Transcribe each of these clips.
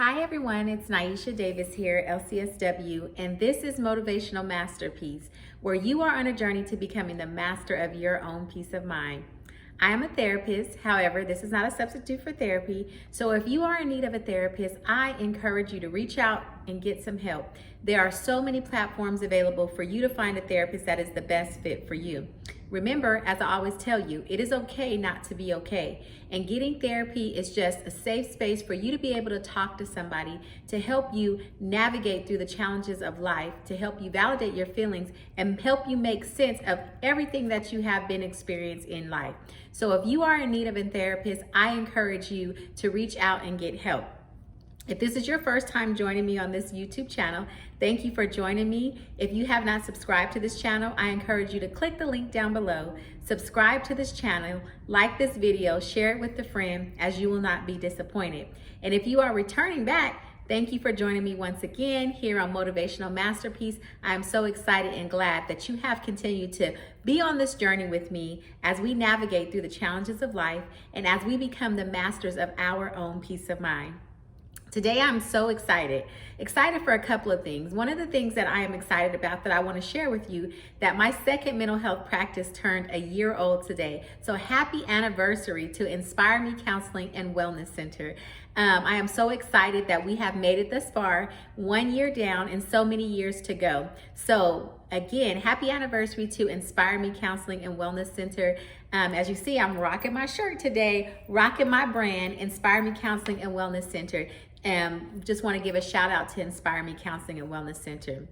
Hi everyone, it's Niesha Davis here, LCSW, and this is Motivational Masterpiece, where you are on a journey to becoming the master of your own peace of mind. I am a therapist, however, this is not a substitute for therapy, so if you are in need of a therapist, I encourage you to reach out and get some help. There are so many platforms available for you to find a therapist that is the best fit for you. Remember, as I always tell you, it is okay not to be okay. And getting therapy is just a safe space for you to be able to talk to somebody to help you navigate through the challenges of life, to help you validate your feelings and help you make sense of everything that you have been experienced in life. So if you are in need of a therapist, I encourage you to reach out and get help. If this is your first time joining me on this YouTube channel, thank you for joining me. If you have not subscribed to this channel, I encourage you to click the link down below, subscribe to this channel, like this video, share it with a friend, as you will not be disappointed. And if you are returning back, thank you for joining me once again here on Motivational Masterpiece. I'm so excited and glad that you have continued to be on this journey with me as we navigate through the challenges of life and as we become the masters of our own peace of mind. Today, I'm so excited for a couple of things. One of the things that I am excited about that I want to share with you, that my second mental health practice turned a year old today. So happy anniversary to Inspire Me Counseling and Wellness Center. I am so excited that we have made it this far, 1 year down and so many years to go. So again, happy anniversary to Inspire Me Counseling and Wellness Center. As you see, I'm rocking my shirt today, rocking my brand, Inspire Me Counseling and Wellness Center. Just want to give a shout out to Inspire Me Counseling and Wellness Center.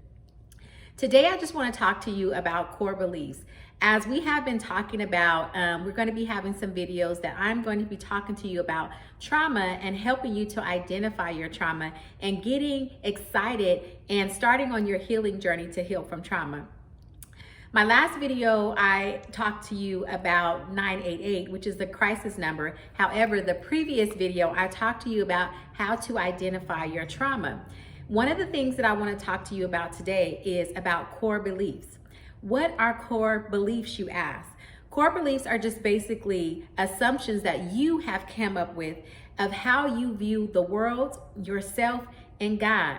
Today, I just want to talk to you about core beliefs. As we have been talking about, we're going to be having some videos that I'm going to be talking to you about trauma and helping you to identify your trauma and getting excited and starting on your healing journey to heal from trauma. My last video, I talked to you about 988, which is the crisis number. However, the previous video, I talked to you about how to identify your trauma. One of the things that I want to talk to you about today is about core beliefs. What are core beliefs, you ask? Core beliefs are just basically assumptions that you have come up with of how you view the world, yourself, and God.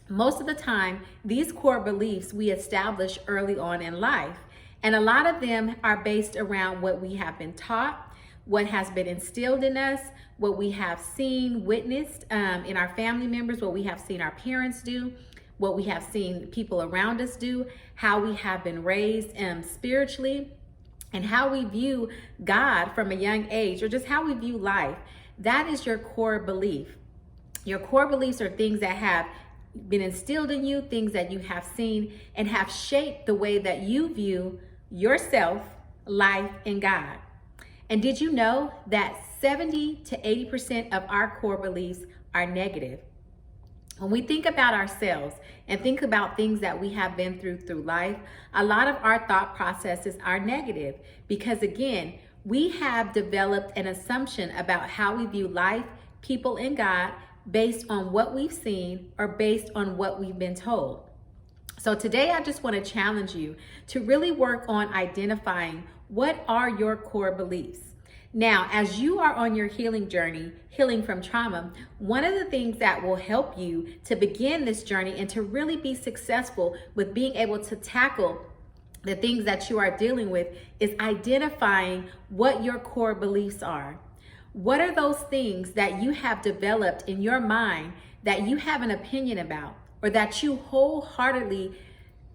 Most of the time, these core beliefs we establish early on in life, and a lot of them are based around what we have been taught, what has been instilled in us, what we have seen, witnessed in our family members, what we have seen our parents do, what we have seen people around us do, how we have been raised spiritually, and how we view God from a young age, or just how we view life. That is your core belief. Your core beliefs are things that have been instilled in you, things that you have seen and have shaped the way that you view yourself, life, and God. And did you know that 70 to 80% of our core beliefs are negative? When we think about ourselves and think about things that we have been through life, a lot of our thought processes are negative because, again, we have developed an assumption about how we view life, people, and God based on what we've seen or based on what we've been told. So today I just want to challenge you to really work on identifying what are your core beliefs. Now, as you are on your healing journey, healing from trauma, one of the things that will help you to begin this journey and to really be successful with being able to tackle the things that you are dealing with is identifying what your core beliefs are. What are those things that you have developed in your mind that you have an opinion about, or that you wholeheartedly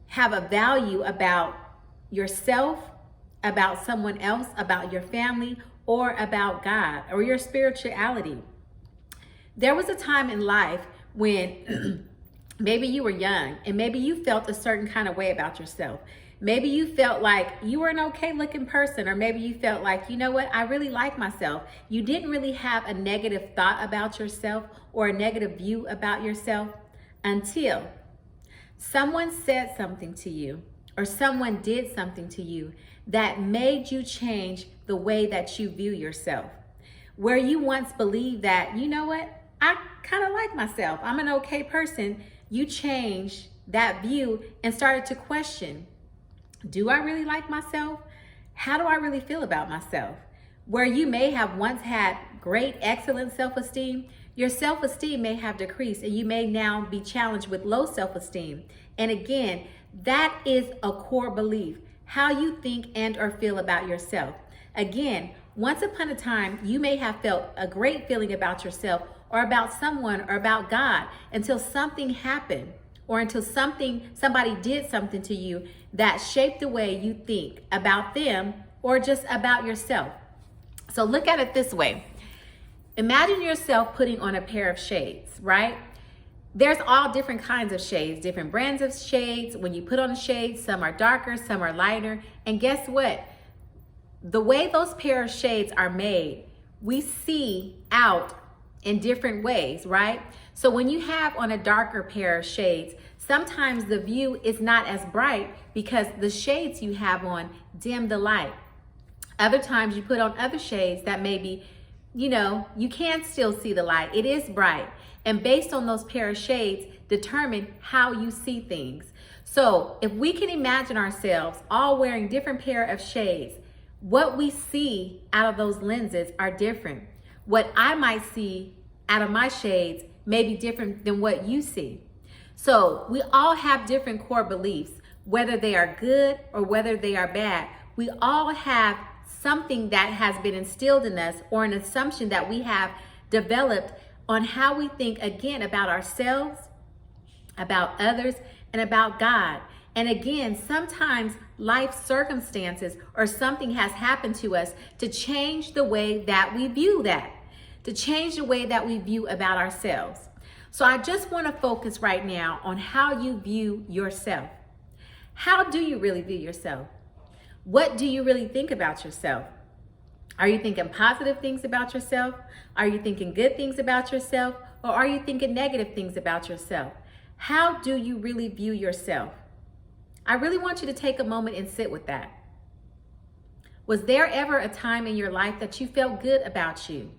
have a value about yourself, about someone else, about your family, or about God, or your spirituality? There was a time in life when maybe you were young and maybe you felt a certain kind of way about yourself. Maybe you felt like you were an okay looking person, or maybe you felt like, you know what, I really like myself. You didn't really have a negative thought about yourself or a negative view about yourself until someone said something to you or someone did something to you that made you change the way that you view yourself. Where you once believed that, you know what, I kind of like myself, I'm an okay person, you changed that view and started to question, do I really like myself? How do I really feel about myself? Where you may have once had great, excellent self-esteem, Your self-esteem may have decreased and you may now be challenged with low self-esteem. And again, that is a core belief, how you think and or feel about yourself. Again, once upon a time, you may have felt a great feeling about yourself or about someone or about God until something happened or until somebody did something to you that shaped the way you think about them or just about yourself. So look at it this way. Imagine yourself putting on a pair of shades, right? There's all different kinds of shades, different brands of shades. When you put on a shade, some are darker, some are lighter. And guess what? The way those pair of shades are made, we see out in different ways, right? So when you have on a darker pair of shades, sometimes the view is not as bright because the shades you have on dim the light. Other times you put on other shades that maybe, you can still see the light. It is bright. And based on those pair of shades, determine how you see things. So if we can imagine ourselves all wearing different pair of shades, what we see out of those lenses are different. What I might see out of my shades may be different than what you see. So we all have different core beliefs, whether they are good or whether they are bad. We all have something that has been instilled in us or an assumption that we have developed on how we think, again, about ourselves, about others, and about God. And again, sometimes life circumstances or something has happened to us to change the way that we view that, to change the way that we view about ourselves. So I just want to focus right now on how you view yourself. How do you really view yourself? What do you really think about yourself? Are you thinking positive things about yourself? Are you thinking good things about yourself? Or are you thinking negative things about yourself? How do you really view yourself? I really want you to take a moment and sit with that. Was there ever a time in your life that you felt good about you?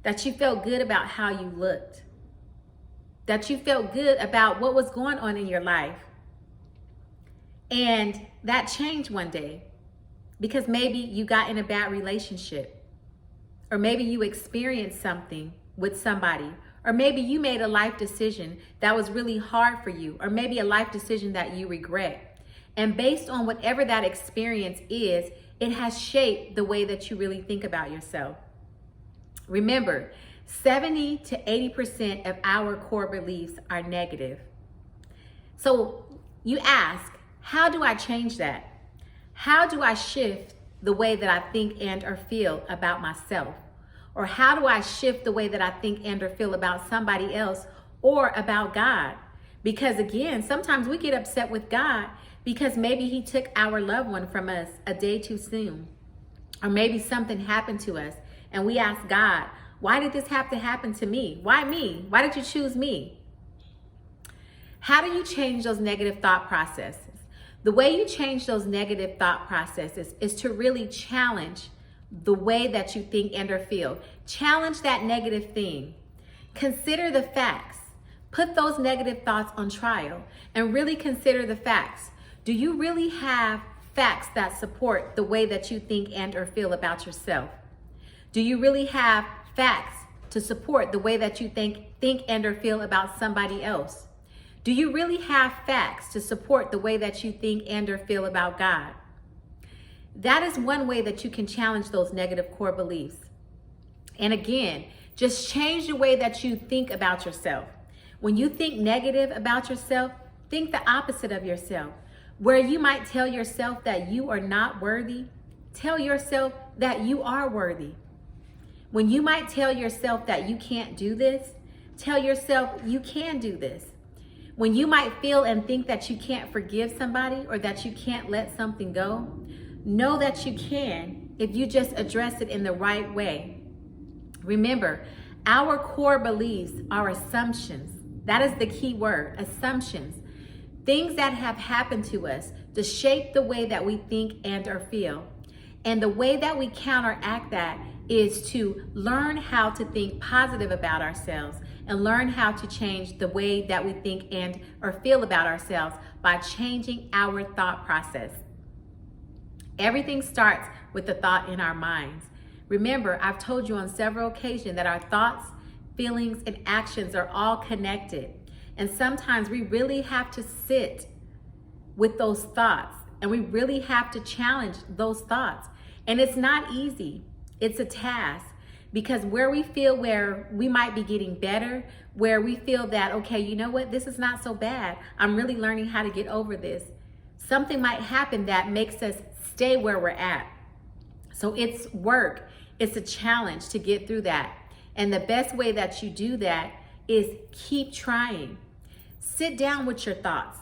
That you felt good about how you looked? That you felt good about what was going on in your life? And that changed one day because maybe you got in a bad relationship, or maybe you experienced something with somebody, or maybe you made a life decision that was really hard for you, or maybe a life decision that you regret. And based on whatever that experience is, it has shaped the way that you really think about yourself. Remember, 70 to 80% of our core beliefs are negative. So you ask, how do I change that? How do I shift the way that I think and or feel about myself? Or how do I shift the way that I think and or feel about somebody else or about God? Because again, sometimes we get upset with God because maybe he took our loved one from us a day too soon. Or maybe something happened to us and we ask God, why did this have to happen to me? Why me? Why did you choose me? How do you change those negative thought processes? The way you change those negative thought processes is to really challenge the way that you think and or feel. Challenge that negative thing. Consider the facts. Put those negative thoughts on trial and really consider the facts. Do you really have facts that support the way that you think and or feel about yourself? Do you really have facts to support the way that you think and or feel about somebody else? Do you really have facts to support the way that you think and or feel about God? That is one way that you can challenge those negative core beliefs. And again, just change the way that you think about yourself. When you think negative about yourself, think the opposite of yourself. Where you might tell yourself that you are not worthy, tell yourself that you are worthy. When you might tell yourself that you can't do this, tell yourself you can do this. When you might feel and think that you can't forgive somebody or that you can't let something go, know that you can if you just address it in the right way. Remember, our core beliefs are assumptions. That is the key word, assumptions. Things that have happened to us to shape the way that we think and or feel. And the way that we counteract that is to learn how to think positive about ourselves and learn how to change the way that we think and or feel about ourselves by changing our thought process. Everything starts with the thought in our minds. Remember, I've told you on several occasions that our thoughts, feelings, and actions are all connected. And sometimes we really have to sit with those thoughts and we really have to challenge those thoughts. And it's not easy. It's a task, because where we feel where we might be getting better, where we feel that, okay, you know what, this is not so bad. I'm really learning how to get over this. Something might happen that makes us stay where we're at. So it's work. It's a challenge to get through that. And the best way that you do that is keep trying. Sit down with your thoughts.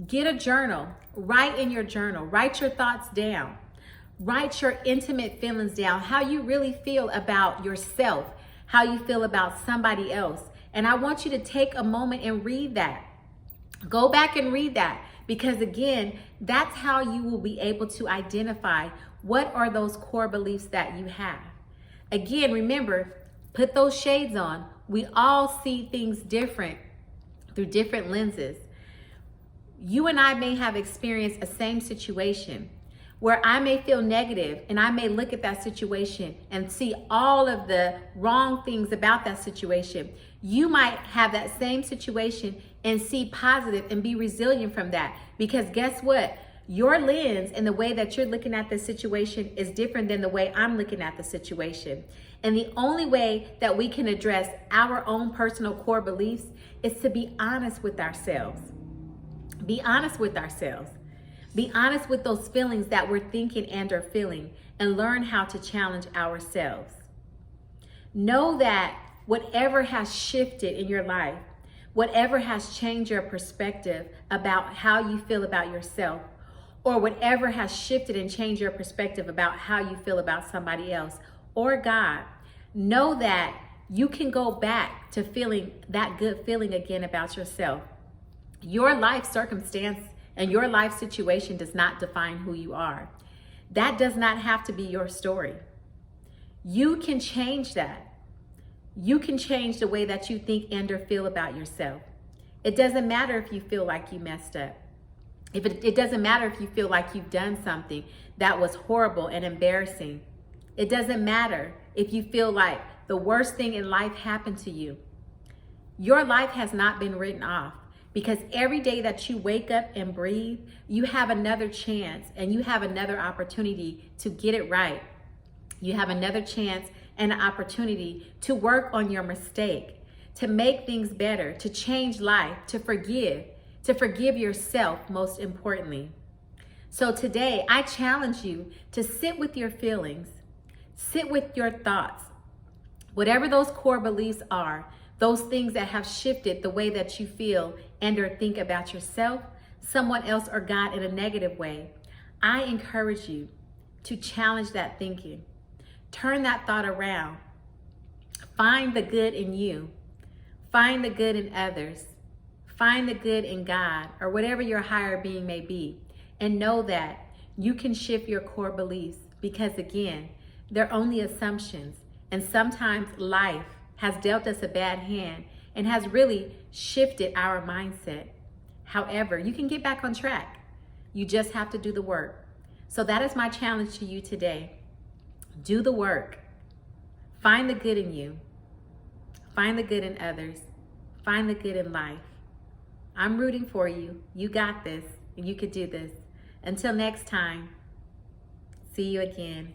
Get a journal. Write in your journal. Write your thoughts down. Write your intimate feelings down, how you really feel about yourself, how you feel about somebody else. And I want you to take a moment and read that. Go back and read that, because again, that's how you will be able to identify what are those core beliefs that you have. Again, remember, put those shades on. We all see things different through different lenses. You and I may have experienced a same situation where I may feel negative, and I may look at that situation and see all of the wrong things about that situation. You might have that same situation and see positive and be resilient from that, because guess what? Your lens and the way that you're looking at the situation is different than the way I'm looking at the situation. And the only way that we can address our own personal core beliefs is to be honest with ourselves. Be honest with ourselves. Be honest with those feelings that we're thinking and are feeling, and learn how to challenge ourselves. Know that whatever has shifted in your life, whatever has changed your perspective about how you feel about yourself, or whatever has shifted and changed your perspective about how you feel about somebody else or God, know that you can go back to feeling that good feeling again about yourself. Your life circumstance and your life situation does not define who you are. That does not have to be your story. You can change that. You can change the way that you think and or feel about yourself. It doesn't matter if you feel like you messed up. It doesn't matter if you feel like you've done something that was horrible and embarrassing. It doesn't matter if you feel like the worst thing in life happened to you. Your life has not been written off. Because every day that you wake up and breathe, you have another chance and you have another opportunity to get it right. You have another chance and an opportunity to work on your mistake, to make things better, to change life, to forgive yourself, most importantly. So today, I challenge you to sit with your feelings, sit with your thoughts, whatever those core beliefs are, those things that have shifted the way that you feel and or think about yourself, someone else, or God in a negative way. I encourage you to challenge that thinking. Turn that thought around. Find the good in you. Find the good in others. Find the good in God, or whatever your higher being may be. And know that you can shift your core beliefs, because again, they're only assumptions. And sometimes life has dealt us a bad hand and has really shifted our mindset. However, you can get back on track. You just have to do the work. So that is my challenge to you today. Do the work. Find the good in you. Find the good in others. Find the good in life. I'm rooting for you. You got this, and you could do this. Until next time, see you again.